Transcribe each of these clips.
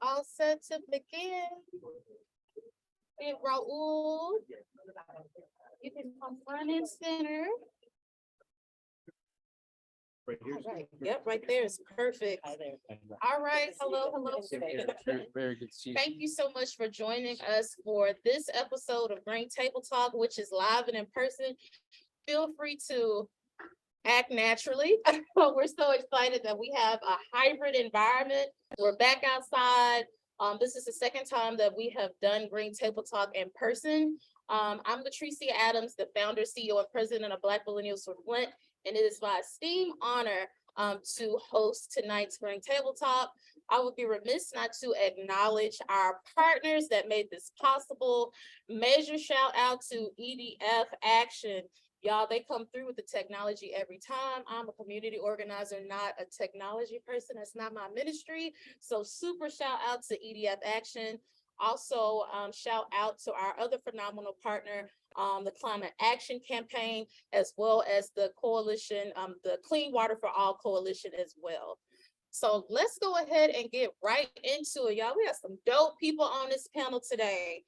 All set to begin. And Raul, you can come front and center. Right here. Right. Yep, right there is perfect. All right, hello. Very good to see you. Thank you so much for joining us for this episode of Green Table Talk, which is live and in person. Feel free to act naturally. We're so excited that we have a hybrid environment. We're back outside. This is the second time that we have done Green Table Talk in person. I'm LaTricea Adams, the founder, CEO, and president of Black Millennials for Flint, and it is my esteemed honor to host tonight's Green Table Talk. I would be remiss not to acknowledge our partners that made this possible. Major shout out to EDF Action. Y'all, they come through with the technology every time. I'm a community organizer, not a technology person. That's not my ministry. So super shout out to EDF Action. Also, shout out to our other phenomenal partner, the Climate Action Campaign, as well as the coalition, the Clean Water for All Coalition as well. So let's go ahead and get right into it, y'all. We have some dope people on this panel today.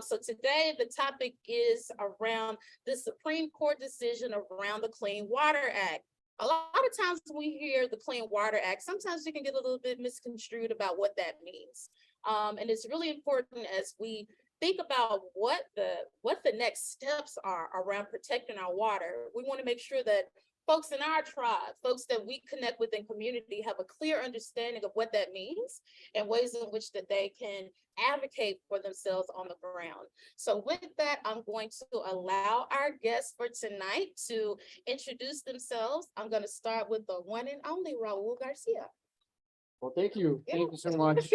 So today the topic is around the Supreme Court decision around the Clean Water Act. A lot of times when we hear the Clean Water Act, sometimes you can get a little bit misconstrued about what that means. And it's really important as we think about what the next steps are around protecting our water. We want to make sure that folks in our tribe, folks that we connect with in community, have a clear understanding of what that means and ways in which that they can advocate for themselves on the ground. So with that, I'm going to allow our guests for tonight to introduce themselves. I'm going to start with the one and only Raul Garcia. Well, thank you. Thank you so much.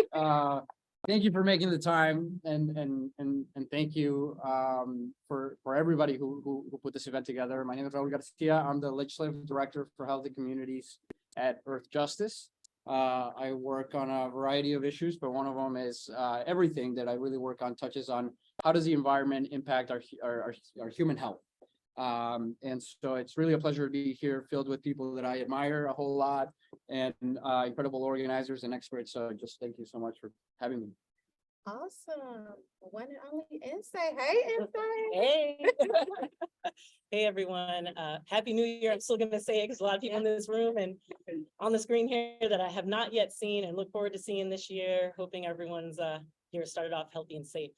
Thank you for making the time, and thank you for everybody who put this event together. My name is Raul Garcia. I'm the Legislative Director for Healthy Communities at Earthjustice. I work on a variety of issues, but one of them is everything that I really work on touches on how does the environment impact our human health. And so it's really a pleasure to be here, filled with people that I admire a whole lot, and incredible organizers and experts. So just thank you so much for having me. Awesome. One and only Nse. Hey, Nse. Hey. Hey, everyone. Happy New Year. I'm still going to say it because a lot of people in this room and on the screen here that I have not yet seen and look forward to seeing this year. Hoping everyone's year started off healthy and safe.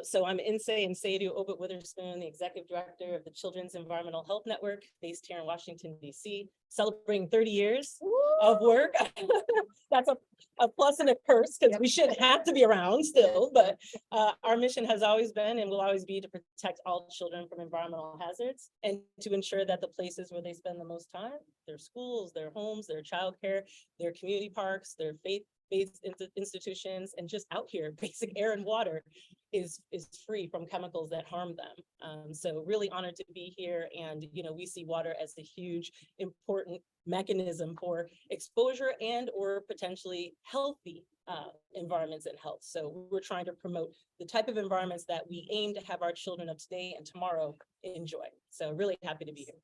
So I'm Nse Obot Witherspoon, the Executive Director of the Children's Environmental Health Network, based here in Washington, D.C., celebrating 30 years of work. That's a plus and a curse because we shouldn't have to be around still, but our mission has always been and will always be to protect all children from environmental hazards and to ensure that the places where they spend the most time, their schools, their homes, their childcare, their community parks, their faith-based institutions, and just out here, basic air and water is free from chemicals that harm them. So really honored to be here. And, we see water as a huge, important mechanism for exposure and or potentially healthy environments and health. So we're trying to promote the type of environments that we aim to have our children of today and tomorrow enjoy. So really happy to be here.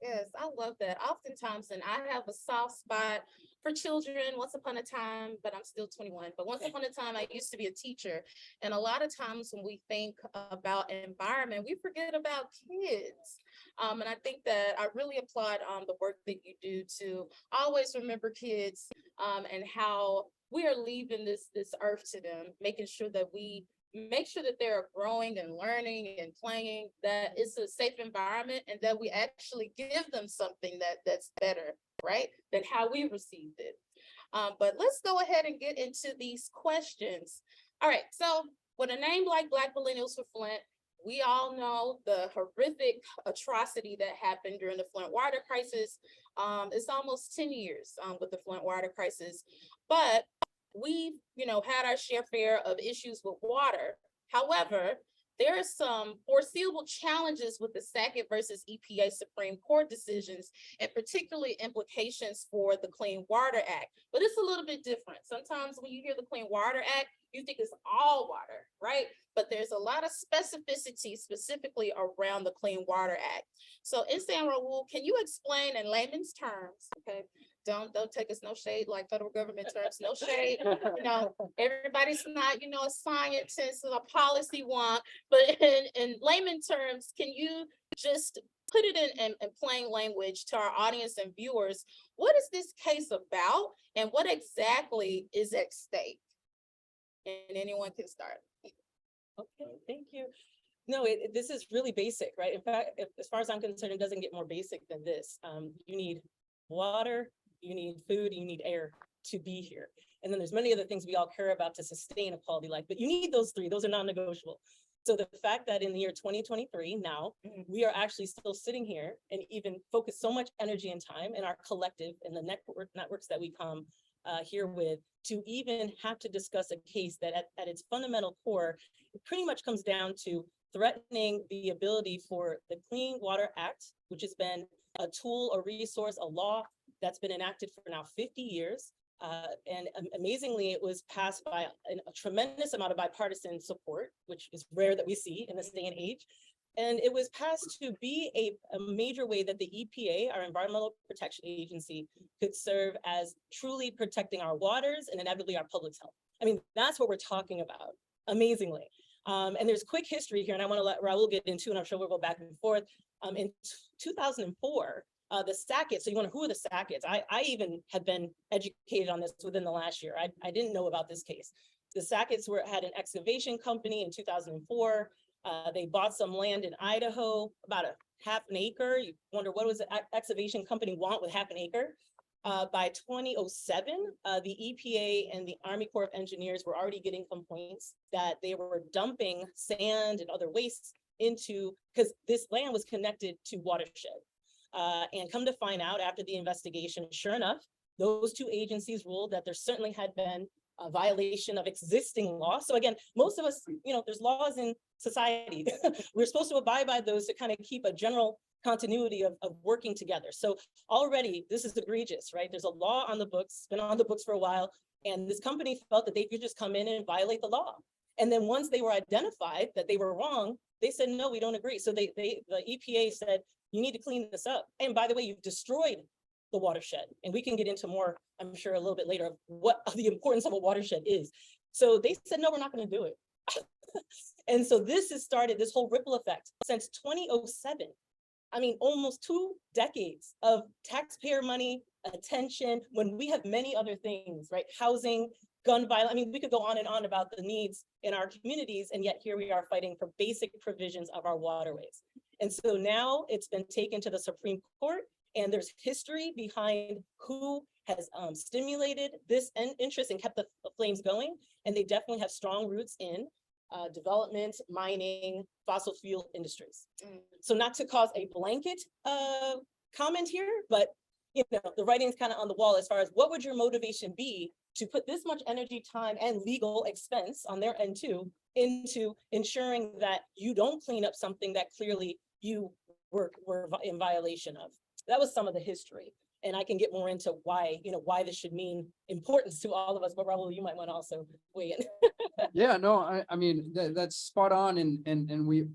Yes, I love that. Oftentimes, and I have a soft spot for children once upon a time, but I'm still 21. But once upon a time, I used to be a teacher. And a lot of times when we think about environment, we forget about kids. And I think that I really applaud the work that you do to always remember kids and how we are leaving this earth to them, making sure that we make sure that they're growing and learning and playing, that it's a safe environment, and that we actually give them something that's better, right, than how we received it. But let's go ahead and get into these questions. All right, so with a name like Black Millennials for Flint, we all know the horrific atrocity that happened during the Flint water crisis. It's almost 10 years with the Flint water crisis, but we've, had our share of issues with water. However, there are some foreseeable challenges with the Sackett versus EPA Supreme Court decisions, and particularly implications for the Clean Water Act. But it's a little bit different. Sometimes when you hear the Clean Water Act, you think it's all water, right? But there's a lot of specificity specifically around the Clean Water Act. So Nse and Raul, can you explain in layman's terms, okay? Don't take us no shade like federal government terms, no shade. You know, everybody's not, you know, a scientist or a policy wonk, but in layman terms, can you just put it in plain language to our audience and viewers? What is this case about and what exactly is at stake? And anyone can start. Okay, thank you. No, this is really basic, right? In fact, as far as I'm concerned, it doesn't get more basic than this. You need water, you need food, you need air to be here. And then there's many other things we all care about to sustain a quality life, but you need those three. Those are non-negotiable. So the fact that in the year 2023, now we are actually still sitting here and even focus so much energy and time in our collective and the networks that we come here with to even have to discuss a case that at its fundamental core, it pretty much comes down to threatening the ability for the Clean Water Act, which has been a tool, a resource, a law that's been enacted for now 50 years. And amazingly, it was passed by a tremendous amount of bipartisan support, which is rare that we see in this day and age. And it was passed to be a major way that the EPA, our Environmental Protection Agency, could serve as truly protecting our waters and inevitably our public health. I mean, that's what we're talking about, amazingly. And there's quick history here, and I want to let Raul get into, and I'm sure we'll go back and forth. In 2004, the Sackett, so you wonder who are the Sacketts? I even had been educated on this within the last year. I didn't know about this case. The Sacketts had an excavation company in 2004. They bought some land in Idaho, about a half an acre. You wonder what was the excavation company want with half an acre? By 2007, the EPA and the Army Corps of Engineers were already getting complaints that they were dumping sand and other wastes into, because this land was connected to watershed. And come to find out after the investigation, sure enough, those two agencies ruled that there certainly had been a violation of existing law. So again, most of us, you know, there's laws in society. We're supposed to abide by those to kind of keep a general continuity of working together. So already this is egregious, right? There's a law on the books, been on the books for a while, and this company felt that they could just come in and violate the law. And then once they were identified that they were wrong, they said, no, we don't agree. So the EPA said, you need to clean this up. And by the way, you've destroyed the watershed. And we can get into more, I'm sure a little bit later, of what the importance of a watershed is. So they said, no, we're not going to do it. And so this has started this whole ripple effect since 2007. I mean, almost 2 decades of taxpayer money, attention, when we have many other things, right? Housing, gun violence. I mean, we could go on and on about the needs in our communities, and yet here we are fighting for basic provisions of our waterways. And so now it's been taken to the Supreme Court, and there's history behind who has stimulated this interest and kept the flames going. And they definitely have strong roots in development, mining, fossil fuel industries. So not to cause a blanket comment here, but you know, the writing's kind of on the wall as far as what would your motivation be to put this much energy, time, and legal expense on their end too into ensuring that you don't clean up something that clearly you were in violation of. That was some of the history. And I can get more into why, you know, why this should mean importance to all of us, but Raul, you might want to also weigh in. Yeah, no, I mean, that's spot on. And we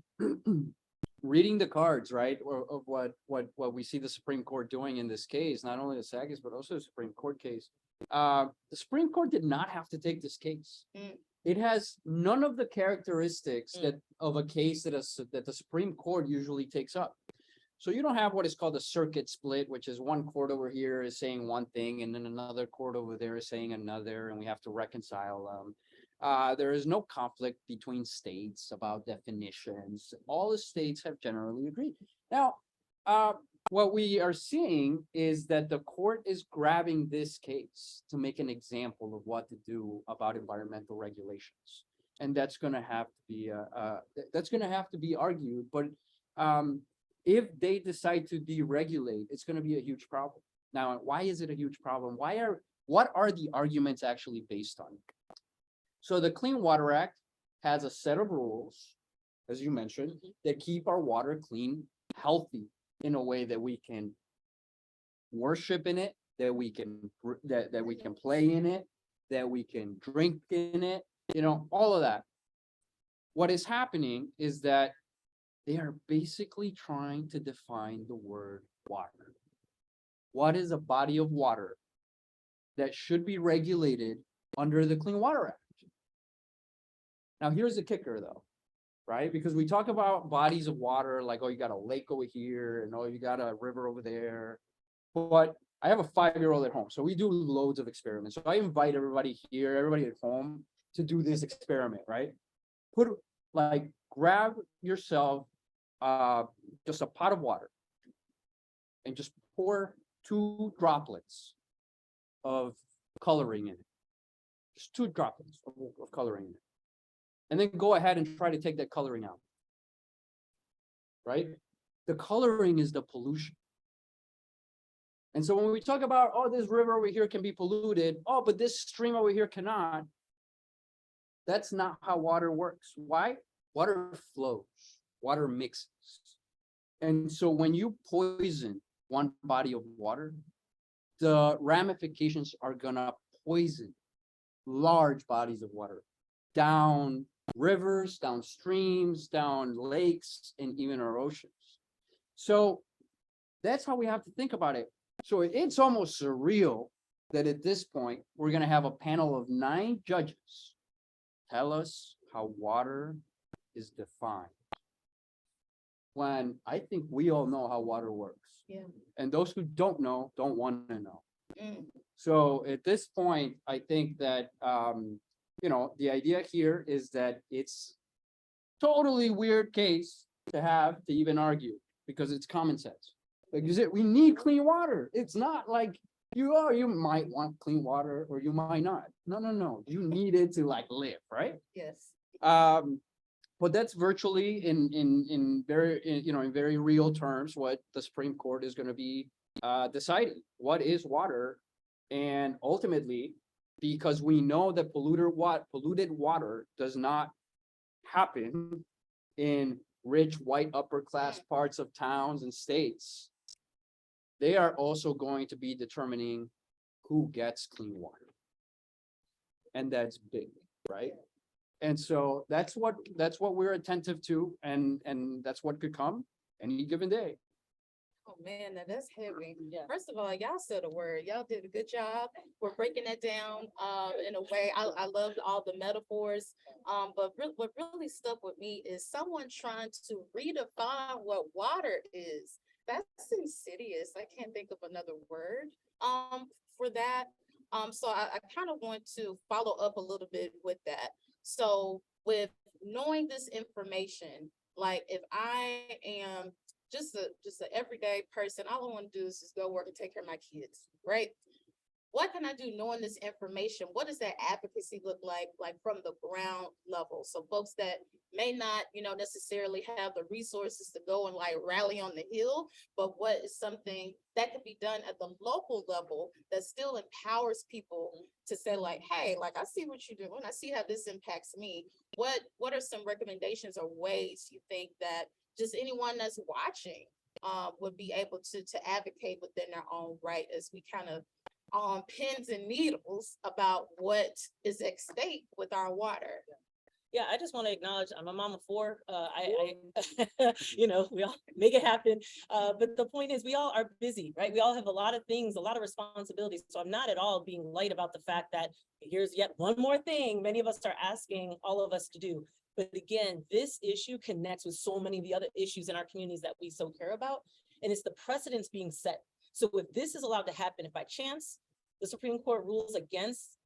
reading the cards, right, of what we see the Supreme Court doing in this case, not only the Sackett, but also the Supreme Court case. The Supreme Court did not have to take this case. It has none of the characteristics that of a case that the Supreme Court usually takes up. So you don't have what is called a circuit split, which is one court over here is saying one thing and then another court over there is saying another, and we have to reconcile them. There is no conflict between states about definitions. All the states have generally agreed. Now, what we are seeing is that the court is grabbing this case to make an example of what to do about environmental regulations. And that's going to have to be argued. But if they decide to deregulate, it's going to be a huge problem. Now, why is it a huge problem? What are the arguments actually based on? So the Clean Water Act has a set of rules, as you mentioned, that keep our water clean, healthy, in a way that we can worship in it, that we can play in it, that we can drink in it, all of that. What is happening is that they are basically trying to define the word water. What is a body of water that should be regulated under the Clean Water Act? Now, here's the kicker though, right? Because we talk about bodies of water, like, oh, you got a lake over here, and oh, you got a river over there. But I have a 5-year-old at home, so we do loads of experiments. So I invite everybody here, everybody at home, to do this experiment, right? Grab yourself just a pot of water and just pour 2 droplets of coloring in it. Just 2 droplets of coloring in it. And then go ahead and try to take that coloring out. Right? The coloring is the pollution. And so when we talk about, oh, this river over here can be polluted, oh, but this stream over here cannot, that's not how water works. Why? Water flows, water mixes. And so when you poison one body of water, the ramifications are gonna poison large bodies of water, down rivers, down streams, down lakes, and even our oceans. So that's how we have to think about it. So it's almost surreal that at this point, we're gonna have a panel of 9 judges tell us how water is defined. When I think we all know how water works. Yeah. And those who don't know, don't want to know. Mm. So at this point, I think that, the idea here is that it's totally weird case to have to even argue, because it's common sense. Like you said, we need clean water. It's not like you might want clean water or you might not. No. You need it to live, right? Yes. But that's virtually in very real terms what the Supreme Court is going to be deciding. What is water? And ultimately, because we know that polluted water does not happen in rich white upper class parts of towns and states, they are also going to be determining who gets clean water. And that's big, right? And so that's what we're attentive to, and that's what could come any given day. Oh, man, now that's heavy. Yeah. First of all, y'all said a word. Y'all did a good job. We're breaking that down in a way. I loved all the metaphors. But what really stuck with me is someone trying to redefine what water is. That's insidious. I can't think of another word for that. So I kind of want to follow up a little bit with that. So with knowing this information, like if I am just an everyday person, all I want to do is just go work and take care of my kids, right? What can I do knowing this information? What does that advocacy look like from the ground level? So folks that may not, necessarily have the resources to go and rally on the hill, but what is something that could be done at the local level that still empowers people to say hey, I see what you're doing. I see how this impacts me. What are some recommendations or ways you think that just anyone that's watching would be able to advocate within their own right, as we kind of on pins and needles about what is at stake with our water? Yeah, I just want to acknowledge I'm a mom of 4. We all make it happen. But the point is, we all are busy, right? We all have a lot of things, a lot of responsibilities. So I'm not at all being light about the fact that here's yet one more thing many of us are asking all of us to do. But again, this issue connects with so many of the other issues in our communities that we so care about. And it's the precedents being set. So if this is allowed to happen, if by chance the Supreme Court rules against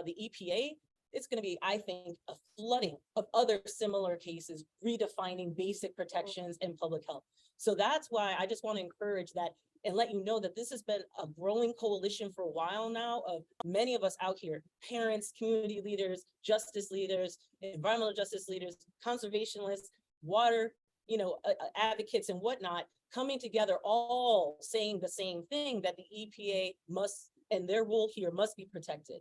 the EPA, it's going to be, I think, a flooding of other similar cases, redefining basic protections in public health. So that's why I just want to encourage that and let you know that this has been a growing coalition for a while now of many of us out here, parents, community leaders, justice leaders, environmental justice leaders, conservationists, water, advocates and whatnot, coming together, all saying the same thing, that the EPA must, and their role here must be protected.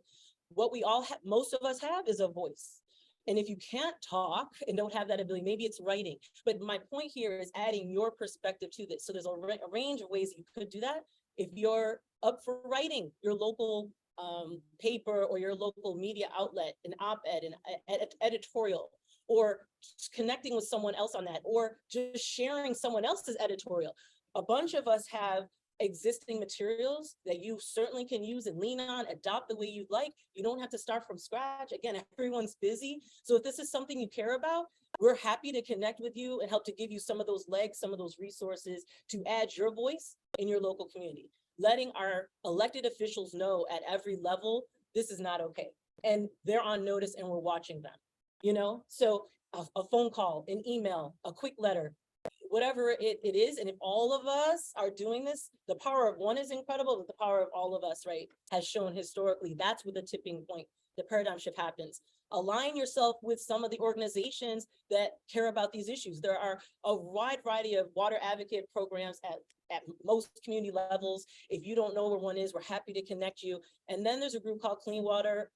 What we all have, most of us have, is a voice. And if you can't talk and don't have that ability, maybe it's writing. But my point here is adding your perspective to this. So there's a range of ways you could do that. If you're up for writing your local paper or your local media outlet, an op-ed, an editorial, or connecting with someone else on that, or just sharing someone else's editorial. A bunch of us have existing materials that you certainly can use and lean on, adopt the way you'd like. You don't have to start from scratch. Again, everyone's busy. So if this is something you care about, we're happy to connect with you and help to give you some of those legs, some of those resources to add your voice in your local community. Letting our elected officials know at every level, this is not okay. And they're on notice and we're watching them, you know? So a phone call, an email, a quick letter, whatever it is. And if all of us are doing this, the power of one is incredible, but the power of all of us, right, has shown historically, that's where the tipping point, the paradigm shift happens. Align yourself with some of the organizations that care about these issues. There are a wide variety of water advocate programs at most community levels. If you don't know where one is, we're happy to connect you. And then there's a group called Clean Water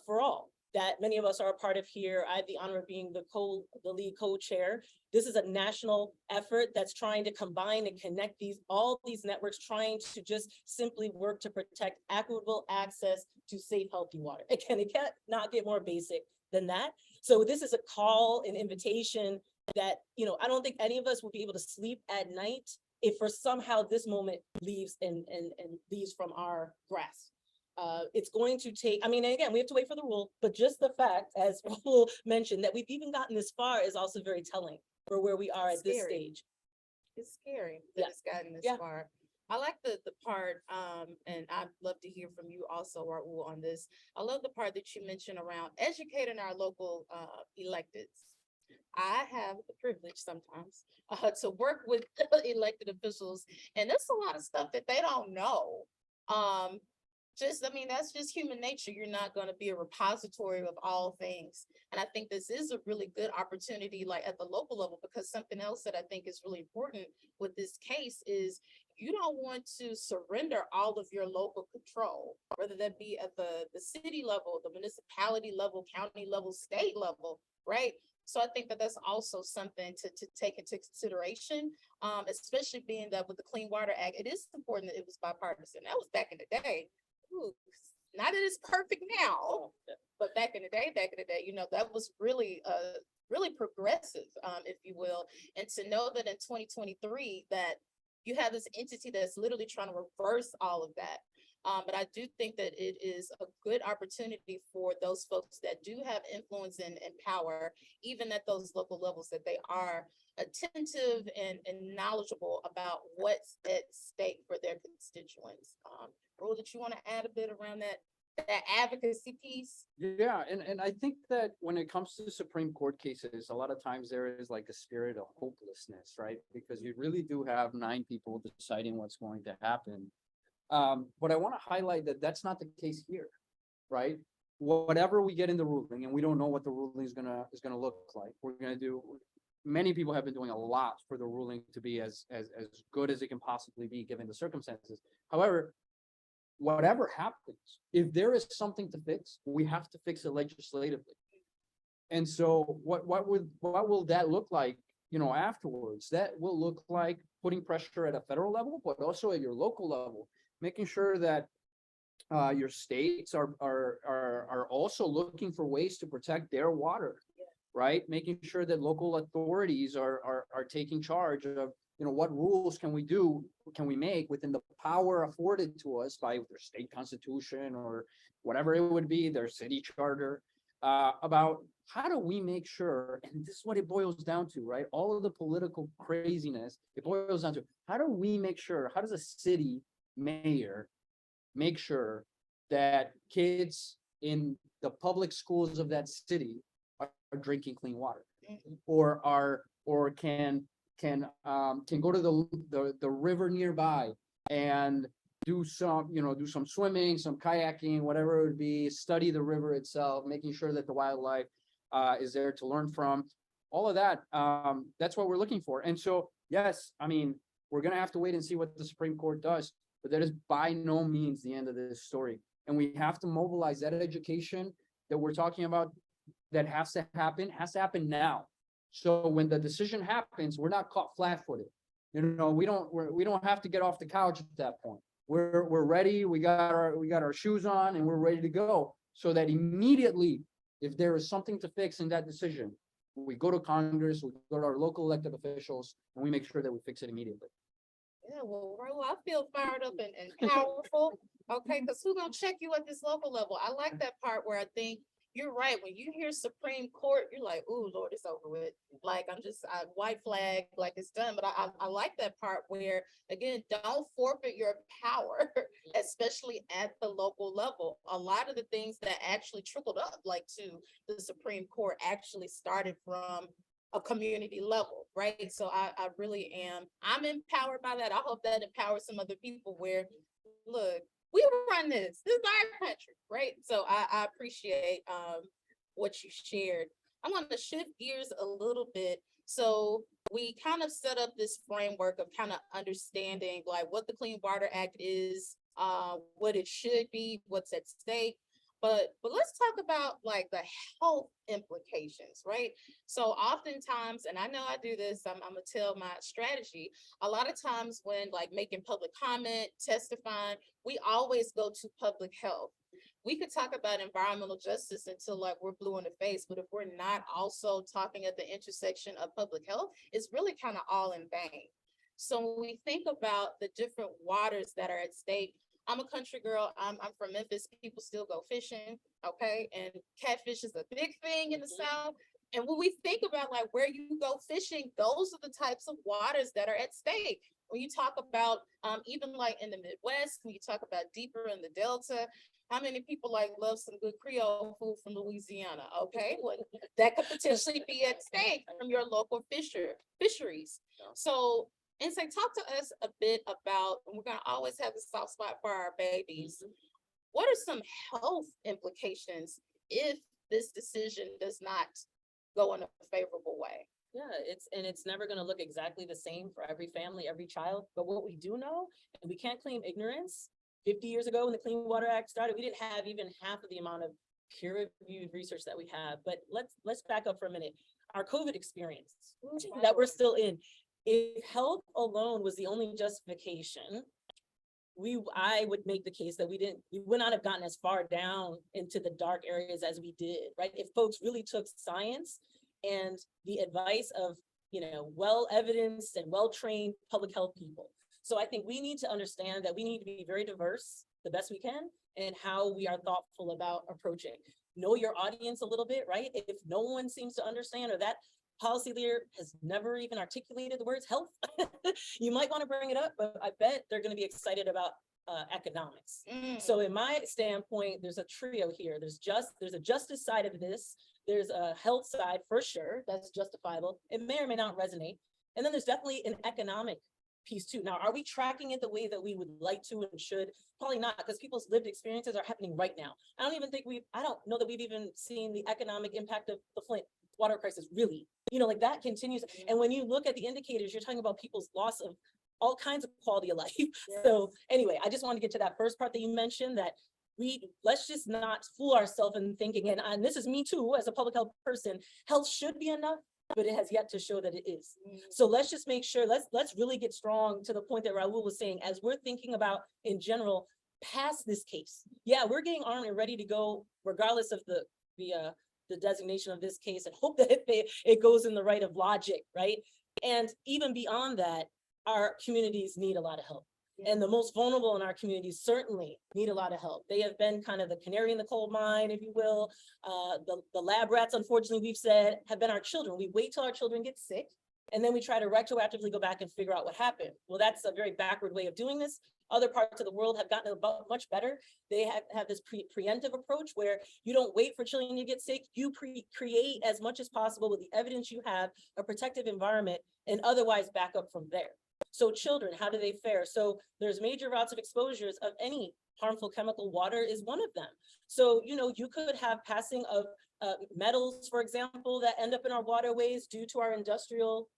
for All that many of us are a part of here. I have the honor of being the lead co-chair. This is a national effort that's trying to combine and connect all these networks, trying to just simply work to protect equitable access to safe, healthy water. Again, it can't not get more basic than that. So this is a call, an invitation that, you know, I don't think any of us will be able to sleep at night if for somehow this moment leaves and leaves from our grasp. It's going to take, I mean, again, we have to wait for the rule, but just the fact, as Raul mentioned, that we've even gotten this far is also very telling for where we are at this stage. It's scary that it's gotten this far. I like the part, and I'd love to hear from you also, Raul, on this. I love the part that you mentioned around educating our local electeds. I have the privilege sometimes to work with elected officials, and there's a lot of stuff that they don't know. I mean, that's just human nature. You're not going to be a repository of all things. And I think this is a really good opportunity, like at the local level, because something else that I think is really important with this case is you don't want to surrender all of your local control, whether that be at the city level, the municipality level, county level, state level, right? So I think that that's also something to take into consideration, especially being that with the Clean Water Act, it is important that it was bipartisan. That was back in the day. Ooh, not that it's perfect now, but back in the day, you know, that was really really progressive, if you will. And to know that in 2023 that you have this entity that's literally trying to reverse all of that. But I do think that it is a good opportunity for those folks that do have influence and power, even at those local levels, that they are attentive and knowledgeable about what's at stake for their constituents. Raul, did you want to add a bit around that advocacy piece? Yeah, and I think that when it comes to Supreme Court cases, a lot of times there is like a spirit of hopelessness, right? Because you really do have 9 people deciding what's going to happen. But I want to highlight that that's not the case here, right? Whatever we get in the ruling, and we don't know what the ruling is gonna look like. We're gonna do. Many people have been doing a lot for the ruling to be as good as it can possibly be given the circumstances. However, whatever happens, if there is something to fix, we have to fix it legislatively. And so, what will that look like? You know, afterwards, that will look like putting pressure at a federal level, but also at your local level. Making sure that your states are also looking for ways to protect their water, right? Making sure that local authorities are taking charge of, you know, what rules can we make within the power afforded to us by their state constitution or whatever it would be, their city charter, about how do we make sure, and this is what it boils down to, right? All of the political craziness, it boils down to how do we make sure, how does a city mayor make sure that kids in the public schools of that city are drinking clean water, or can go to the river nearby and do some swimming, some kayaking, whatever it would be, study the river itself, making sure that the wildlife is there to learn from, all of that. That's what we're looking for. And so, yes, I mean, we're going to have to wait and see what the Supreme Court does, but that is by no means the end of this story. And we have to mobilize that education that we're talking about that has to happen now. So when the decision happens, we're not caught flat-footed. You know, we don't have to get off the couch at that point. we're ready, we got our shoes on and we're ready to go. So that immediately, if there is something to fix in that decision, we go to Congress, we go to our local elected officials, and we make sure that we fix it immediately. Yeah, well, Raul, I feel fired up and powerful. Okay, because who gonna check you at this local level? I like that part where I think you're right. When you hear Supreme Court, you're like, "Ooh, Lord, it's over with." Like I white flag, like it's done. But I like that part where again, don't forfeit your power, especially at the local level. A lot of the things that actually trickled up, like to the Supreme Court, actually started from a community level, right? So I really I'm empowered by that. I hope that empowers some other people where, look, we run this. This is our country, right? So I appreciate what you shared. I want to shift gears a little bit. So we kind of set up this framework of kind of understanding like what the Clean Water Act is, what it should be, what's at stake. But let's talk about like the health implications, right? So oftentimes, and I know I do this, I'm gonna tell my strategy. A lot of times when like making public comment, testifying, we always go to public health. We could talk about environmental justice until like we're blue in the face, but if we're not also talking at the intersection of public health, it's really kind of all in vain. So when we think about the different waters that are at stake, I'm a country girl. I'm from Memphis. People still go fishing, okay? And catfish is a big thing in the South. And when we think about like where you go fishing, those are the types of waters that are at stake. When you talk about even like in the Midwest, when you talk about deeper in the Delta, how many people like love some good Creole food from Louisiana? Okay, well, that could potentially be at stake from your local fisheries. So and say, talk to us a bit about, and we're going to always have a soft spot for our babies. What are some health implications if this decision does not go in a favorable way? Yeah, it's never going to look exactly the same for every family, every child. But what we do know, and we can't claim ignorance, 50 years ago when the Clean Water Act started, we didn't have even half of the amount of peer-reviewed research that we have. But let's back up for a minute. Our COVID experience that we're still in, if health alone was the only justification, I would make the case that we would not have gotten as far down into the dark areas as we did, right? If folks really took science and the advice of, well-evidenced and well-trained public health people. So I think we need to understand that we need to be very diverse the best we can and how we are thoughtful about approaching. Know your audience a little bit, right? If no one seems to understand or that policy leader has never even articulated the words health, you might want to bring it up, but I bet they're going to be excited about economics. So in my standpoint, there's a trio here. There's a justice side of this. There's a health side for sure that's justifiable. It may or may not resonate. And then there's definitely an economic piece too. Now, are we tracking it the way that we would like to and should? Probably not, because people's lived experiences are happening right now. I don't know that we've even seen the economic impact of the Flint water crisis, really. Like that continues. And when you look at the indicators, you're talking about people's loss of all kinds of quality of life. Yes. So anyway, I just want to get to that first part that you mentioned, that let's just not fool ourselves in thinking, and this is me too, as a public health person, health should be enough, but it has yet to show that it is. So let's just make sure, let's really get strong to the point that Raul was saying, as we're thinking about in general, past this case. Yeah, we're getting armed and ready to go, regardless of the designation of this case, and hope that it goes in the right of logic, right? And even beyond that, our communities need a lot of help. And the most vulnerable in our communities certainly need a lot of help. They have been kind of the canary in the coal mine, if you will. The lab rats, unfortunately, we've said, have been our children. We wait till our children get sick, and then we try to retroactively go back and figure out what happened. Well, that's a very backward way of doing this. Other parts of the world have gotten much better. They have this preemptive approach where you don't wait for children to get sick. You create as much as possible with the evidence you have, a protective environment, and otherwise back up from there. So children, how do they fare? So there's major routes of exposures of any harmful chemical. Water is one of them. So, you could have passing of metals, for example, that end up in our waterways due to our industrial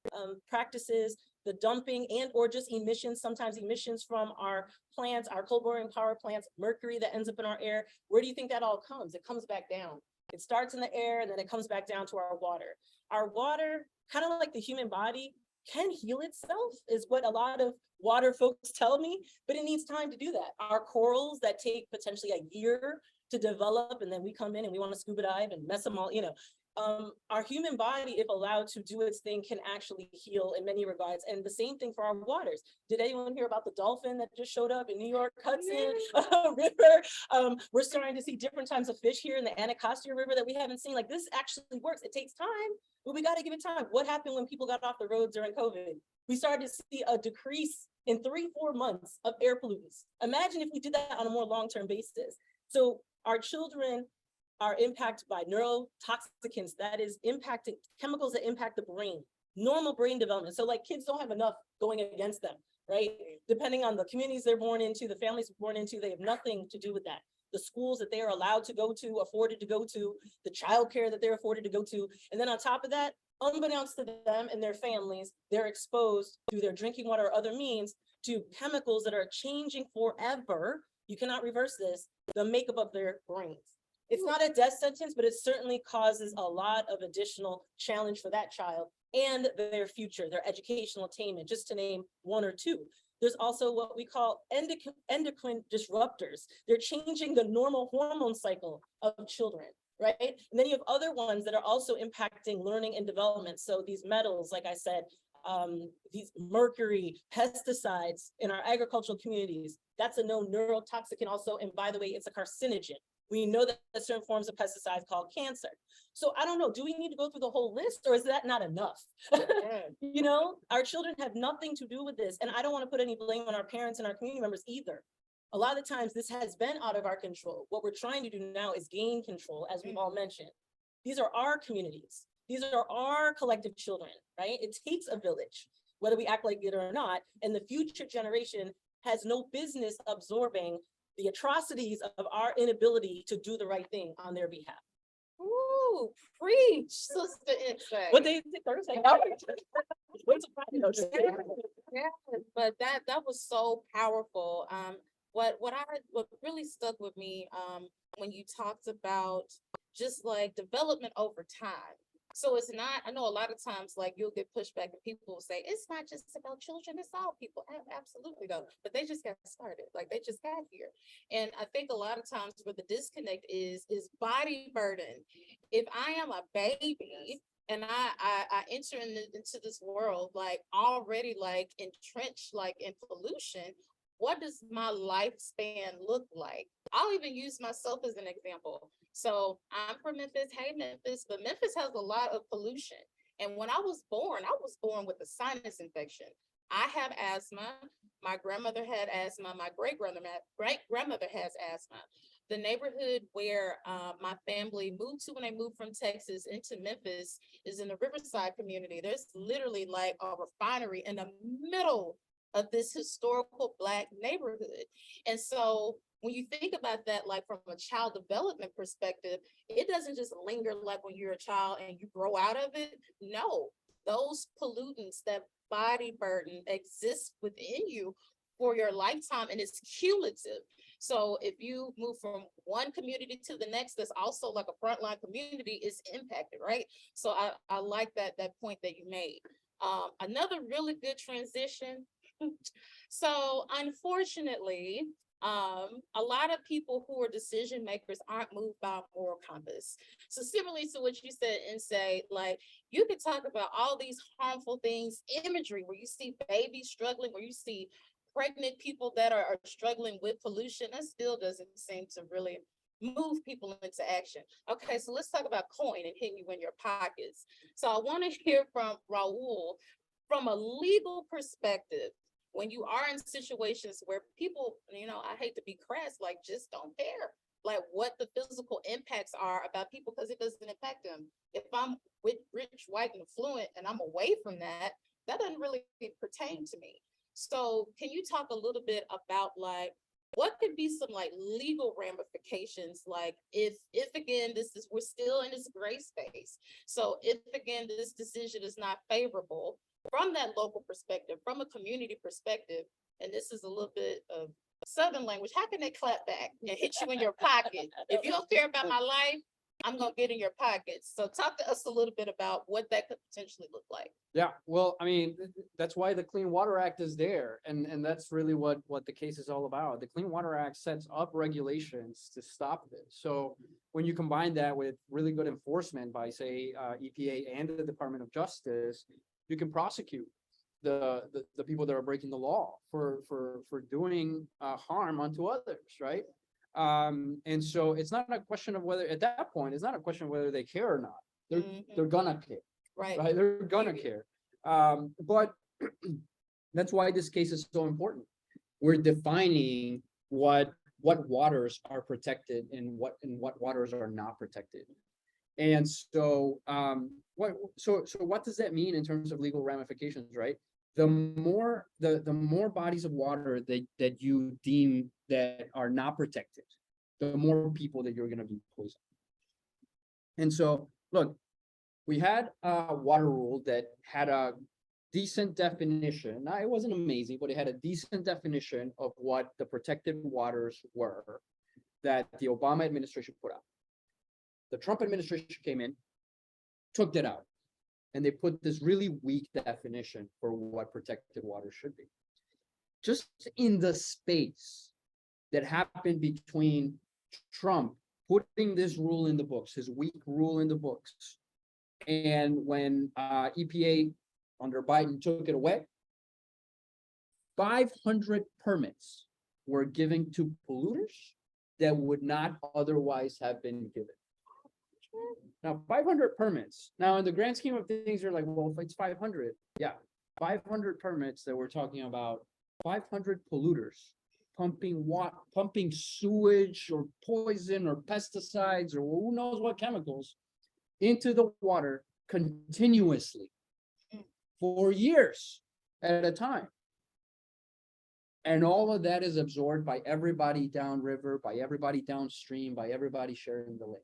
practices, the dumping and or just emissions, sometimes emissions from our plants, our coal-burning power plants, mercury that ends up in our air. Where do you think that all comes? It comes back down. It starts in the air and then it comes back down to our water. Our water, kind of like the human body, can heal itself, is what a lot of water folks tell me, but it needs time to do that. Our corals that take potentially a year to develop, and then we come in and we want to scuba dive and mess them all, our human body, if allowed to do its thing, can actually heal in many regards. And the same thing for our waters. Did anyone hear about the dolphin that just showed up in New York Hudson River? We're starting to see different types of fish here in the Anacostia River that we haven't seen. Like, this actually works. It takes time, but we got to give it time. What happened when people got off the road during COVID? We started to see a decrease in 3-4 months of air pollutants. Imagine if we did that on a more long-term basis. So our children are impacted by neurotoxicants, that is impacting chemicals that impact the brain, normal brain development. So like, kids don't have enough going against them, right? Depending on the communities they're born into, the families they're born into, they have nothing to do with that. The schools that they are allowed to go to, afforded to go to, the childcare that they're afforded to go to. And then on top of that, unbeknownst to them and their families, they're exposed through their drinking water or other means to chemicals that are changing forever. You cannot reverse this, the makeup of their brains. It's not a death sentence, but it certainly causes a lot of additional challenge for that child and their future, their educational attainment, just to name one or two. There's also what we call endocrine disruptors. They're changing the normal hormone cycle of children, right? And then you have other ones that are also impacting learning and development. So these metals, like I said, these mercury, pesticides in our agricultural communities, that's a known neurotoxicant also. And by the way, it's a carcinogen. We know that certain forms of pesticides cause cancer. So I don't know, do we need to go through the whole list, or is that not enough? Our children have nothing to do with this. And I don't want to put any blame on our parents and our community members either. A lot of the times this has been out of our control. What we're trying to do now is gain control, as we've all mentioned. These are our communities. These are our collective children, right? It takes a village, whether we act like it or not. And the future generation has no business absorbing the atrocities of our inability to do the right thing on their behalf. Ooh, preach, Sister Nse. What day is it? Thursday? Yeah, but that was so powerful. What really stuck with me, when you talked about just like development over time. So it's not, I know a lot of times like you'll get pushback and people will say, it's not just about children, it's all people. Absolutely though, but they just got started, like they just got here. And I think a lot of times where the disconnect is body burden. If I am a baby and I enter into this world, like already like entrenched, like in pollution, what does my lifespan look like? I'll even use myself as an example. So I'm from Memphis, hey Memphis, but Memphis has a lot of pollution. And when I was born with a sinus infection. I have asthma. My grandmother had asthma. My great grandmother has asthma. The neighborhood where my family moved to when they moved from Texas into Memphis is in the Riverside community. There's literally like a refinery in the middle of this historical Black neighborhood. And so when you think about that, like from a child development perspective, it doesn't just linger like when you're a child and you grow out of it. No, those pollutants, that body burden exists within you for your lifetime, and it's cumulative. So if you move from one community to the next, that's also like a frontline community is impacted, right? So I like that point that you made. Another really good transition. So unfortunately, a lot of people who are decision makers aren't moved by a moral compass. So similarly to what you said, and say, like, you can talk about all these harmful things, imagery where you see babies struggling, where you see pregnant people that are struggling with pollution, that still doesn't seem to really move people into action. Okay, so let's talk about coin and hitting you in your pockets. So I want to hear from Raul from a legal perspective. When you are in situations where people, I hate to be crass, like just don't care, like what the physical impacts are about people, because it doesn't impact them. If I'm with rich, white, and affluent, and I'm away from that, that doesn't really pertain to me. So can you talk a little bit about like, what could be some like legal ramifications? Like if again, we're still in this gray space. So if again, this decision is not favorable, from that local perspective, from a community perspective, and this is a little bit of Southern language, how can they clap back and hit you in your pocket? If you don't care about my life, I'm gonna get in your pockets. So talk to us a little bit about what that could potentially look like. Yeah, well, I mean, that's why the Clean Water Act is there, and that's really what the case is all about. The Clean Water Act sets up regulations to stop this. So when you combine that with really good enforcement by, say, EPA and the Department of Justice, you can prosecute the people that are breaking the law for doing harm unto others, right? And so it's not a question of whether, at that point, it's not a question of whether they care or not. They're gonna care. Right. Right, they're gonna care. But that's why this case is so important. We're defining what waters are protected and what waters are not protected. And so what does that mean in terms of legal ramifications, right? The more bodies of water that you deem that are not protected, the more people that you're gonna be poisoning. And so, look, we had a water rule that had a decent definition. Now, it wasn't amazing, but it had a decent definition of what the protected waters were that the Obama administration put out. The Trump administration came in, took that out, and they put this really weak definition for what protected water should be. Just in the space that happened between Trump putting this rule in the books, his weak rule in the books, and when EPA under Biden took it away, 500 permits were given to polluters that would not otherwise have been given. Now, 500 permits. Now, in the grand scheme of things, you're like, well, if it's 500, yeah, 500 permits that we're talking about, 500 polluters pumping sewage or poison or pesticides or who knows what chemicals into the water continuously for years at a time. And all of that is absorbed by everybody downriver, by everybody downstream, by everybody sharing the lake.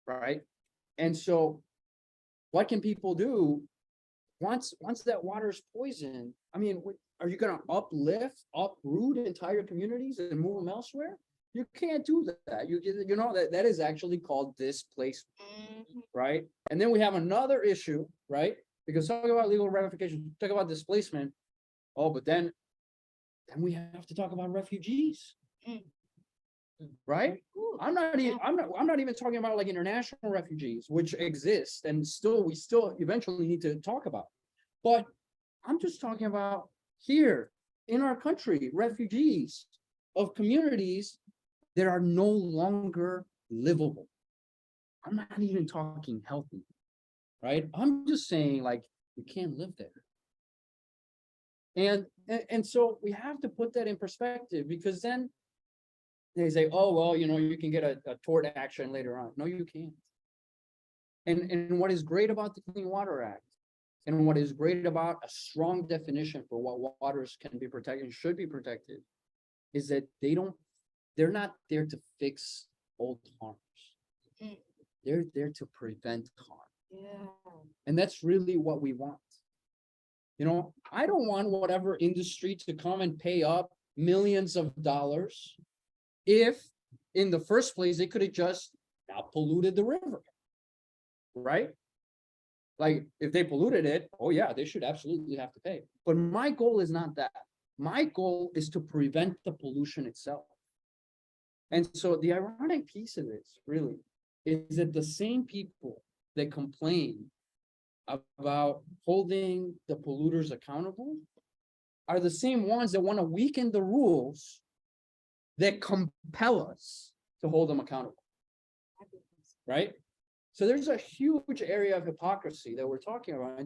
Right? And so what can people do once that water is poisoned? I mean, are you going to uproot entire communities and move them elsewhere? You can't do that. You know that is actually called displacement, right? And then we have another issue, right? Because talk about legal ramifications, talk about displacement. Oh, but then we have to talk about refugees, right? I'm not even talking about like international refugees, which exist and we still eventually need to talk about. But I'm just talking about here in our country, refugees of communities that are no longer livable. I'm not even talking healthy, right? I'm just saying like you can't live there. And so we have to put that in perspective, because then they say, oh, well, you can get a tort action later on. No, you can't. And what is great about the Clean Water Act, and what is great about a strong definition for what waters can be protected and should be protected, is that they're not there to fix old harms. They're there to prevent harm. Yeah. And that's really what we want. I don't want whatever industry to come and pay up millions of dollars if in the first place they could have just not polluted the river, right? Like if they polluted it, oh yeah, they should absolutely have to pay. But my goal is not that. My goal is to prevent the pollution itself. And so the ironic piece of this really is that the same people that complain about holding the polluters accountable are the same ones that want to weaken the rules that compel us to hold them accountable, right? So there's a huge area of hypocrisy that we're talking about. And we're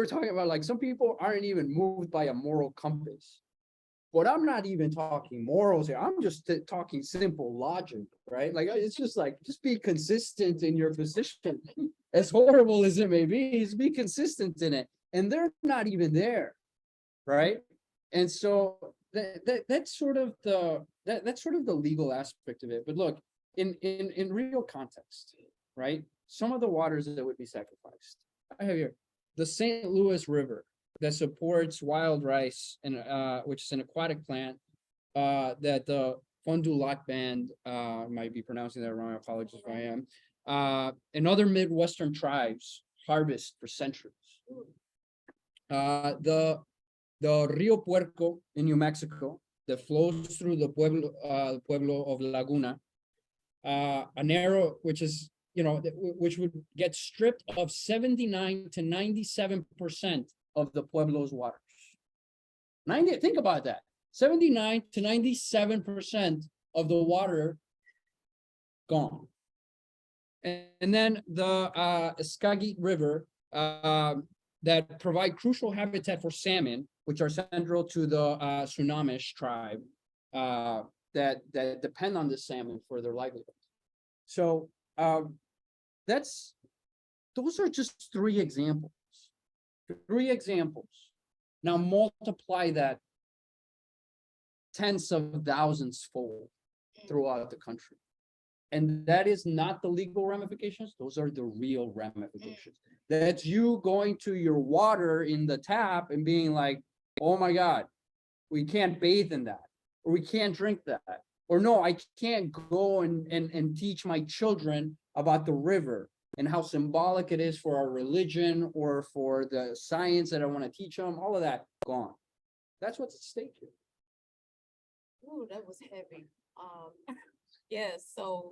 talking about like some people aren't even moved by a moral compass. But I'm not even talking morals here. I'm just talking simple logic, right? Like it's just like, just be consistent in your position. As horrible as it may be, just be consistent in it. And they're not even there, right? And so that's sort of the legal aspect of it. But look, in real context, right? Some of the waters that would be sacrificed. I have here the St. Louis River that supports wild rice, and which is an aquatic plant that the Fond du Lac Band, might be pronouncing that wrong, apologies if I am, and other Midwestern tribes harvest for centuries. The Rio Puerco in New Mexico that flows through the pueblo of Laguna, an area which is, which would get stripped of 79 to 97% of the pueblo's waters. Think about that. 79 to 97% of the water gone. And then the Skagit River that provide crucial habitat for salmon, which are central to the Tsunamish tribe that depend on the salmon for their livelihood. So those are just three examples. Now multiply that tens of thousands fold throughout the country. And that is not the legal ramifications. Those are the real ramifications. That's you going to your water in the tap and being like, oh my God, we can't bathe in that, or we can't drink that. Or no, I can't go and teach my children about the river and how symbolic it is for our religion or for the science that I want to teach them. All of that gone. That's what's at stake here. Ooh, that was heavy. Yes, so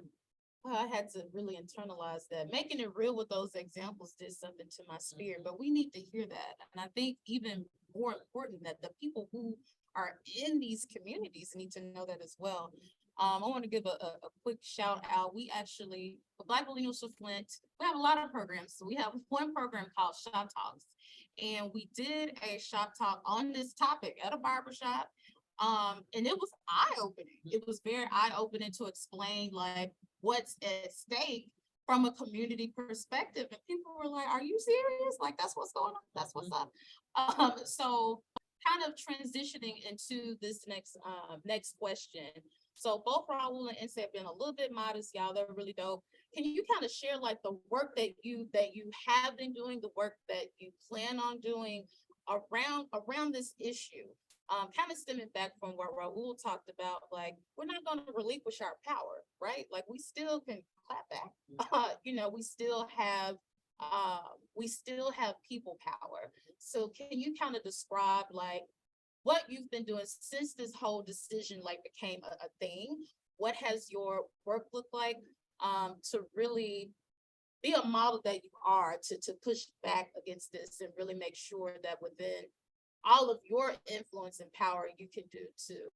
I had to really internalize that. Making it real with those examples did something to my spirit, but we need to hear that. And I think even more important that the people who are in these communities need to know that as well. I want to give a quick shout out. We actually, for Black Millennials of Flint, we have a lot of programs. So we have one program called Shop Talks, and we did a shop talk on this topic at a barbershop. And it was eye-opening. It was very eye-opening to explain like what's at stake from a community perspective. And people were like, are you serious? Like, that's what's going on. That's what's up. So kind of transitioning into this next question. So both Raul and Nse have been a little bit modest, y'all. They're really dope. Can you kind of share like the work that you have been doing, the work that you plan on doing around this issue? Kind of stemming back from what Raul talked about, like, we're not going to relinquish our power, right? Like, we still can clap back. We still have people power. So can you kind of describe like what you've been doing since this whole decision like became a thing? What has your work looked like to really be a model that you are to push back against this and really make sure that within all of your influence and power you can do to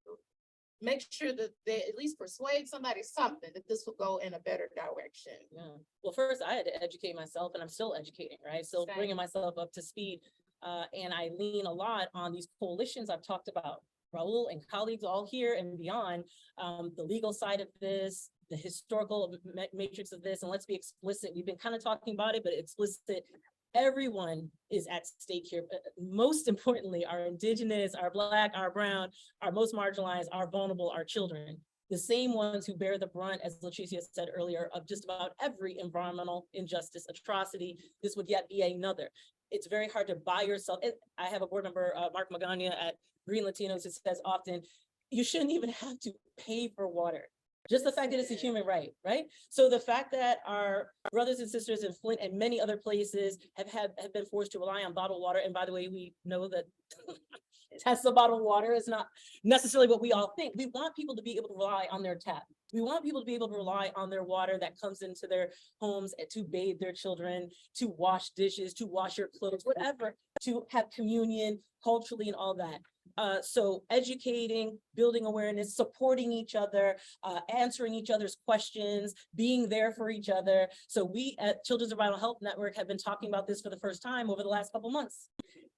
make sure that they at least persuade somebody something that this will go in a better direction? Yeah. Well, first I had to educate myself, and I'm still educating, right? Still bringing myself up to speed. And I lean a lot on these coalitions I've talked about. Raul and colleagues all here and beyond, the legal side of this, the historical matrix of this, and let's be explicit. We've been kind of talking about it, but explicit. Everyone is at stake here. Most importantly, our indigenous, our Black, our brown, our most marginalized, our vulnerable, our children. The same ones who bear the brunt, as LaTricea said earlier, of just about every environmental injustice, atrocity. This would yet be another. It's very hard to buy yourself. I have a board member, Mark Magana at Green Latinos, who says often, you shouldn't even have to pay for water. Just the fact that it's a human right, right? So the fact that our brothers and sisters in Flint and many other places have been forced to rely on bottled water, and by the way, we know that test of bottled water is not necessarily what we all think. We want people to be able to rely on their tap. We want people to be able to rely on their water that comes into their homes and to bathe their children, to wash dishes, to wash your clothes, whatever, to have communion culturally and all that. So educating, building awareness, supporting each other, answering each other's questions, being there for each other. So we at Children's Environmental Health Network have been talking about this for the first time over the last couple months,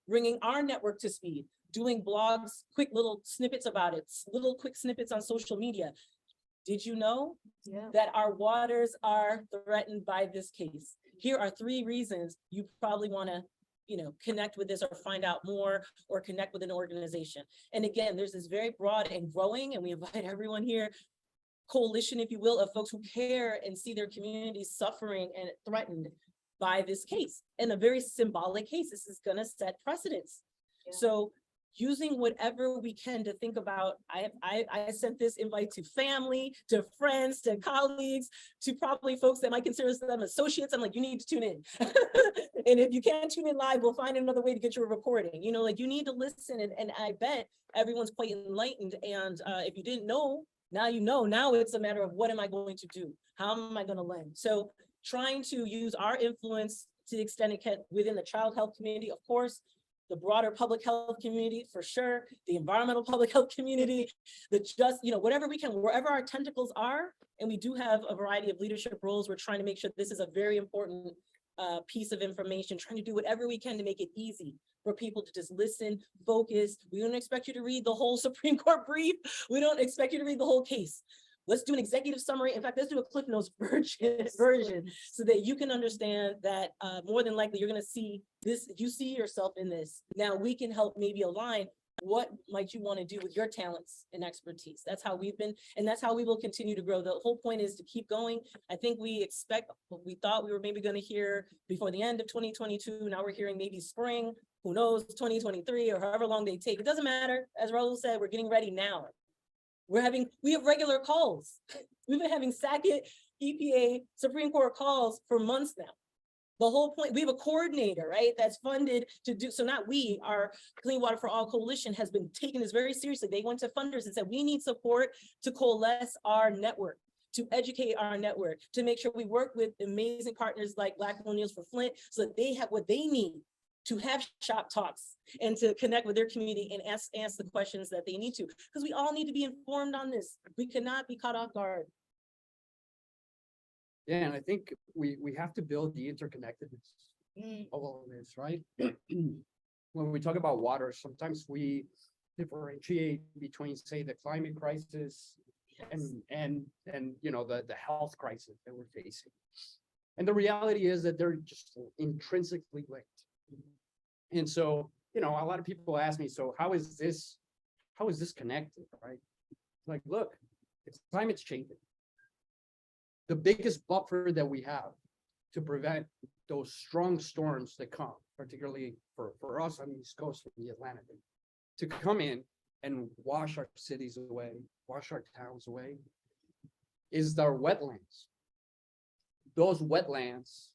bringing our network to speed, doing blogs, quick little snippets about it, little quick snippets on social media. Did you know that our waters are threatened by this case? Here are 3 reasons you probably want to connect with this or find out more or connect with an organization. And again, there's this very broad and growing, and we invite everyone here, coalition, if you will, of folks who care and see their communities suffering and threatened by this case. And a very symbolic case. This is going to set precedents. So using whatever we can to think about. I sent this invite to family, to friends, to colleagues, to probably folks that might consider them associates. I'm like, you need to tune in. And if you can't tune in live, we'll find another way to get you a recording. You know, like, you need to listen, and I bet everyone's quite enlightened. And if you didn't know, now you know. Now it's a matter of, what am I going to do? How am I going to lend? So trying to use our influence to the extent it can within the child health community, of course, the broader public health community, for sure, the environmental public health community, whatever we can, wherever our tentacles are. And we do have a variety of leadership roles. We're trying to make sure this is a very important piece of information, trying to do whatever we can to make it easy for people to just listen, focus. We don't expect you to read the whole Supreme Court brief. We don't expect you to read the whole case. Let's do an executive summary. In fact, let's do a Cliff Notes version so that you can understand that more than likely you're going to see this, you see yourself in this. Now we can help maybe align what might you want to do with your talents and expertise. That's how we've been, and that's how we will continue to grow. The whole point is to keep going. I think we thought we were maybe going to hear before the end of 2022. Now we're hearing maybe spring, who knows, 2023 or however long they take. It doesn't matter. As Raul said, we're getting ready now. We have regular calls. We've been having Sackett, EPA, Supreme Court calls for months now. The whole point, we have a coordinator, right, that's funded to do, so not we, our Clean Water for All Coalition has been taking this very seriously. They went to funders and said, we need support to coalesce our network, to educate our network, to make sure we work with amazing partners like Black Millennials for Flint, so that they have what they need to have shop talks and to connect with their community and ask the questions that they need to, because we all need to be informed on this. We cannot be caught off guard. Yeah, and I think we have to build the interconnectedness of all of this, right? When we talk about water, sometimes we differentiate between, say, the climate crisis and the health crisis that we're facing. And the reality is that they're just intrinsically linked. And so, a lot of people ask me, so how is this connected, right? Like, look, it's climate's changing. The biggest buffer that we have to prevent those strong storms that come, particularly for us on the East Coast, from the Atlantic, to come in and wash our cities away, wash our towns away, is our wetlands. Those wetlands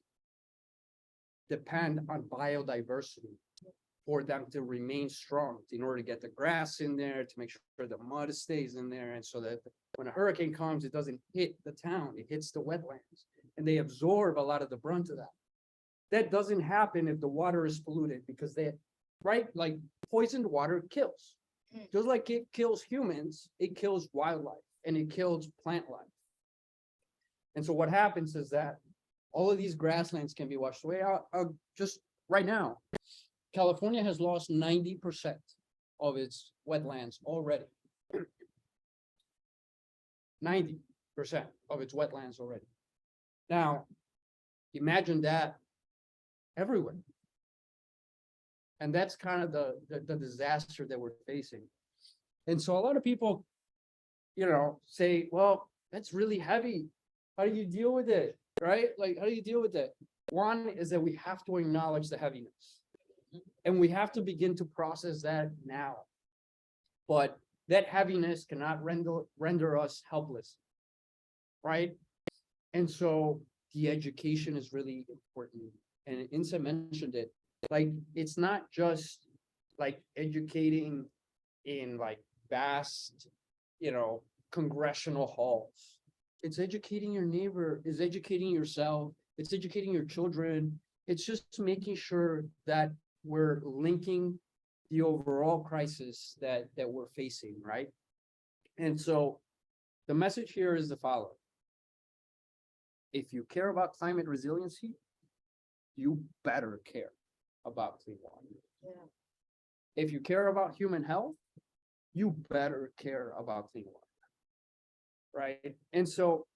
depend on biodiversity for them to remain strong, in order to get the grass in there, to make sure the mud stays in there, and so that when a hurricane comes, it doesn't hit the town, it hits the wetlands, and they absorb a lot of the brunt of that. That doesn't happen if the water is polluted, because like poisoned water kills. Just like it kills humans, it kills wildlife, and it kills plant life. And so what happens is that all of these grasslands can be washed away. Just right now, California has lost 90% of its wetlands already. 90% of its wetlands already. Now, imagine that everywhere. And that's kind of the disaster that we're facing. And so a lot of people, say, well, that's really heavy. How do you deal with it? Right? Like, how do you deal with it? One is that we have to acknowledge the heaviness. And we have to begin to process that now. But that heaviness cannot render us helpless, right? And so the education is really important. And Nse mentioned it. Like, it's not just like educating in like vast, congressional halls. It's educating your neighbor, it's educating yourself, it's educating your children. It's just making sure that we're linking the overall crisis that we're facing, right? And so the message here is the following. If you care about climate resiliency, you better care about clean water. Yeah. If you care about human health, you better care about clean water, right? And so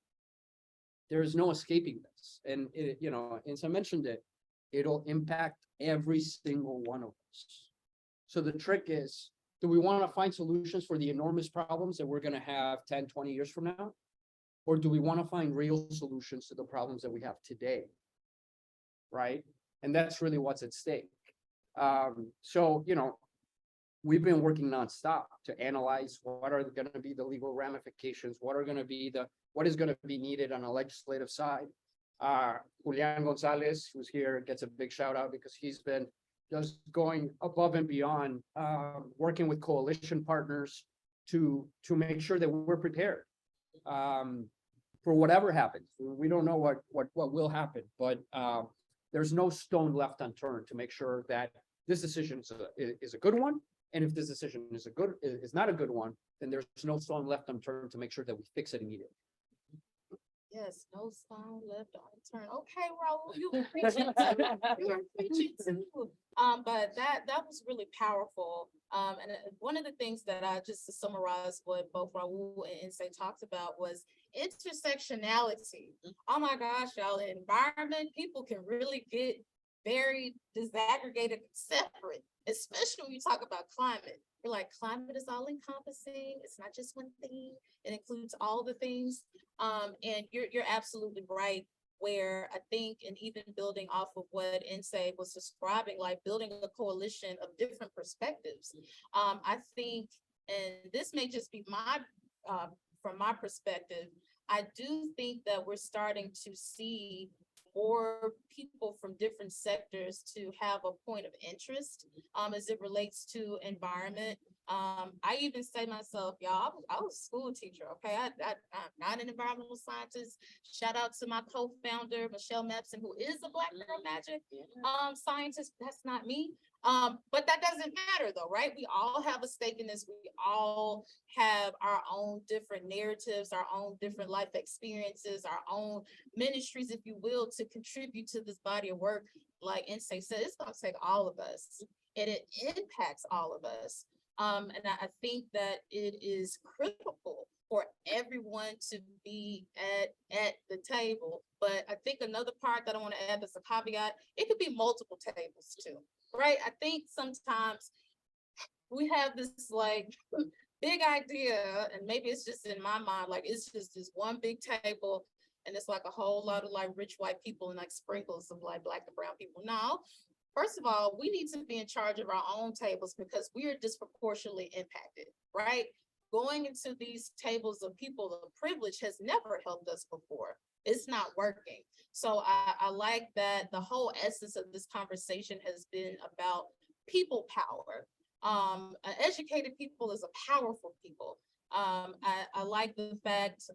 there is no escaping this. And as I mentioned it'll impact every single one of us. So the trick is, do we want to find solutions for the enormous problems that we're going to have 10, 20 years from now? Or do we want to find real solutions to the problems that we have today? Right? And that's really what's at stake. So, we've been working nonstop to analyze what are going to be the legal ramifications, what is going to be needed on a legislative side. Julian Gonzalez, who's here, gets a big shout out because he's been just going above and beyond, working with coalition partners to make sure that we're prepared for whatever happens. We don't know what will happen, but there's no stone left unturned to make sure that this decision is a good one. And if this decision is not a good one, then there's no stone left unturned to make sure that we fix it immediately. Yes, no stone left unturned. Okay, Raul, you were preaching too. You were preaching too. But that was really powerful. And one of the things that I just to summarize what both Raul and Nse talked about was intersectionality. Oh my gosh, y'all, in environment, people can really get very disaggregated, separate, especially when you talk about climate. You're like, climate is all encompassing. It's not just one thing. It includes all the things. And you're absolutely right, where I think, and even building off of what Nse was describing, like building a coalition of different perspectives. I think, and this may just be from my perspective, I do think that we're starting to see more people from different sectors to have a point of interest as it relates to environment. I even say myself, y'all, I was a school teacher, okay? I'm not an environmental scientist. Shout out to my co-founder, Michelle Mepson, who is a Black Girl Magic scientist. That's not me. But that doesn't matter though, right? We all have a stake in this. We all have our own different narratives, our own different life experiences, our own ministries, if you will, to contribute to this body of work. Like Nse said, it's gonna take all of us, and it impacts all of us. And I think that it is critical for everyone to be at the table. But I think another part that I want to add as a caveat, it could be multiple tables too, right? I think sometimes we have this like big idea, and maybe it's just in my mind, like it's just this one big table, and it's like a whole lot of like rich white people and like sprinkles of like Black and brown people. No. First of all, we need to be in charge of our own tables because we are disproportionately impacted, right? Going into these tables of people of privilege has never helped us before. It's not working. So I like that the whole essence of this conversation has been about people power. Educated people is a powerful people. I like the fact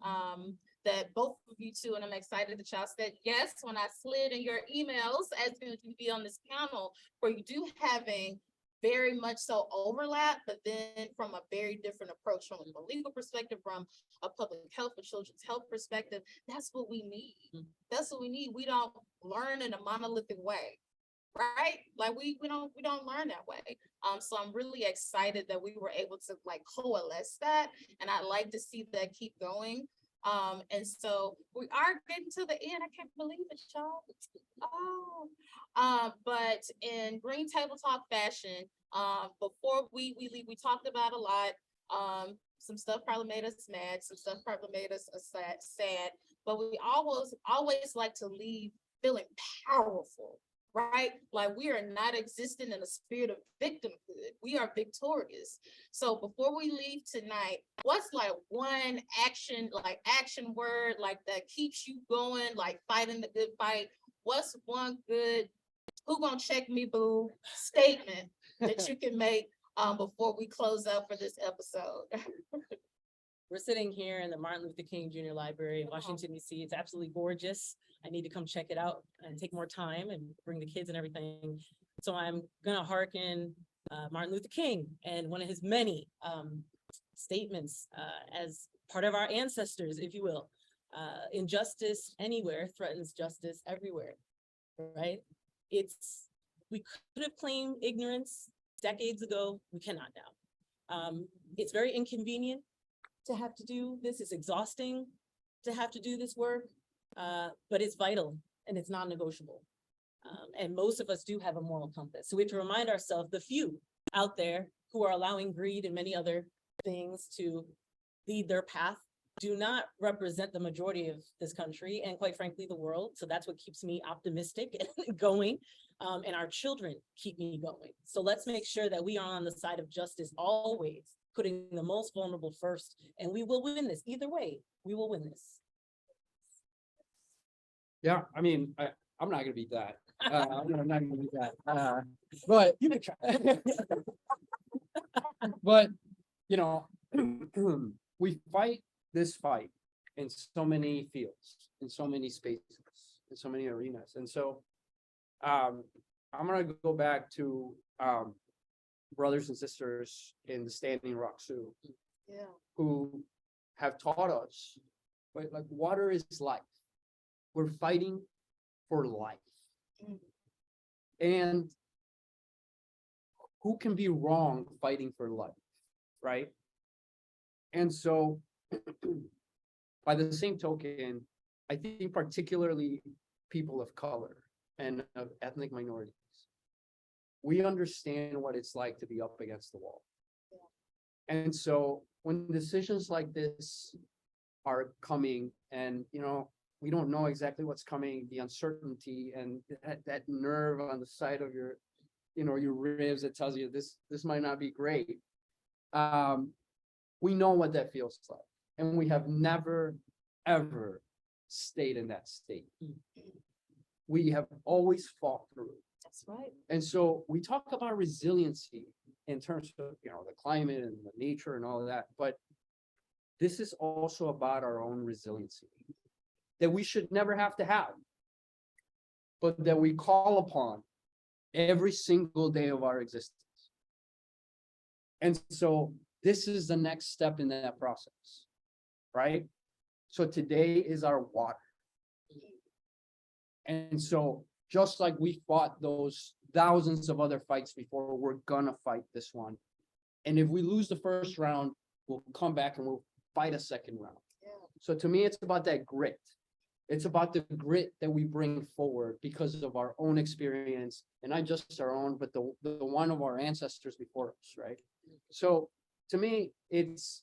that both of you two, and I'm excited that y'all said yes when I slid in your emails as you be on this panel, where you do having very much so overlap, but then from a very different approach from a legal perspective, from a public health or children's health perspective. That's what we need. That's what we need. We don't learn in a monolithic way, right? Like we don't learn that way. So I'm really excited that we were able to like coalesce that, and I like to see that keep going. And so we are getting to the end. I can't believe it, y'all. But in Green Table Talk fashion, before we leave, we talked about a lot. Some stuff probably made us mad, some stuff probably made us sad, but we always like to leave feeling powerful, right? Like we are not existing in a spirit of victimhood. We are victorious. So before we leave tonight, what's like one action word like that keeps you going, like fighting the good fight? What's one good, who gonna check me boo statement that you can make before we close out for this episode? We're sitting here in the Martin Luther King Jr. Library in Washington, D.C. It's absolutely gorgeous. I need to come check it out and take more time and bring the kids and everything. So I'm gonna hearken Martin Luther King and one of his many statements as part of our ancestors, if you will. Injustice anywhere threatens justice everywhere, right? We could have claimed ignorance decades ago, we cannot now. It's very inconvenient to have to do this. It's exhausting to have to do this work, but it's vital and it's non-negotiable. And most of us do have a moral compass. So we have to remind ourselves, the few out there who are allowing greed and many other things to lead their path, do not represent the majority of this country and quite frankly, the world. So that's what keeps me optimistic and going. And our children keep me going. So let's make sure that we are on the side of justice always, putting the most vulnerable first, and we will win this. Either way, we will win this. Yeah, I mean, I'm not gonna beat that. I'm not gonna beat that. But You may try. But, you know, we fight this fight in so many fields, in so many spaces, in so many arenas. And so I'm gonna go back to brothers and sisters in the Standing Rock Sioux Yeah. who have taught us, right, like water is life. We're fighting for life. Mm. And who can be wrong fighting for life, right? And so by the same token, I think particularly people of color and of ethnic minorities, we understand what it's like to be up against the wall. Yeah. And so when decisions like this are coming and, you know, we don't know exactly what's coming, the uncertainty and that nerve on the side of your, you know, your ribs that tells you this might not be great. We know what that feels like. And we have never, ever stayed in that state. We have always fought through it. That's right. And so we talk about resiliency in terms of, you know, the climate and the nature and all of that, but this is also about our own resiliency that we should never have to have, but that we call upon every single day of our existence. And so this is the next step in that process, right? So today is our water. And so just like we fought those thousands of other fights before, we're gonna fight this one. And if we lose the first round, we'll come back and we'll fight a second round. Yeah. So to me, it's about that grit. It's about the grit that we bring forward because of our own experience, and not just our own, but the one of our ancestors before us, right? So to me, it's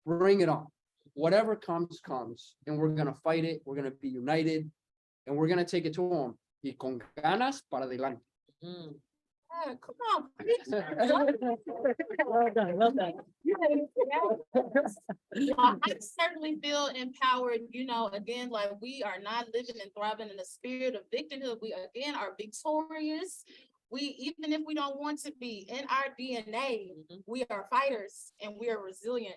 bring it on. Whatever comes, comes, and we're gonna fight it. We're gonna be united, and we're gonna take it to them. Y con ganas para adelante. Mm. Yeah, come on. preach. Well done, well done. I certainly feel empowered, you know, again, like we are not living and thriving in the spirit of victimhood. We again are victorious. We, even if we don't want to be in our DNA, we are fighters and we are resilient.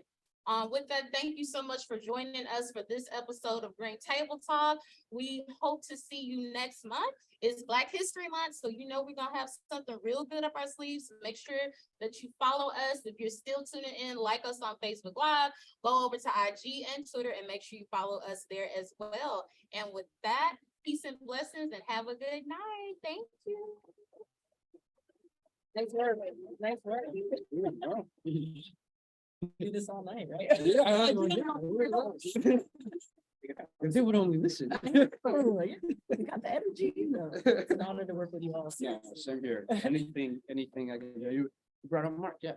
With that, thank you so much for joining us for this episode of Green Table Talk. We hope to see you next month. It's Black History Month, so you know we're gonna have something real good up our sleeves. Make sure that you follow us. If you're still tuning in, like us on Facebook Live, go over to IG and Twitter and make sure you follow us there as well. And with that, peace and blessings and have a good night. Thank you. Nice work. Nice work. Do this all night, right? Yeah, if they would only listen. You got the energy. It's an honor to work with you all. Yeah, same here. Anything I can do. You brought up Mark, yeah.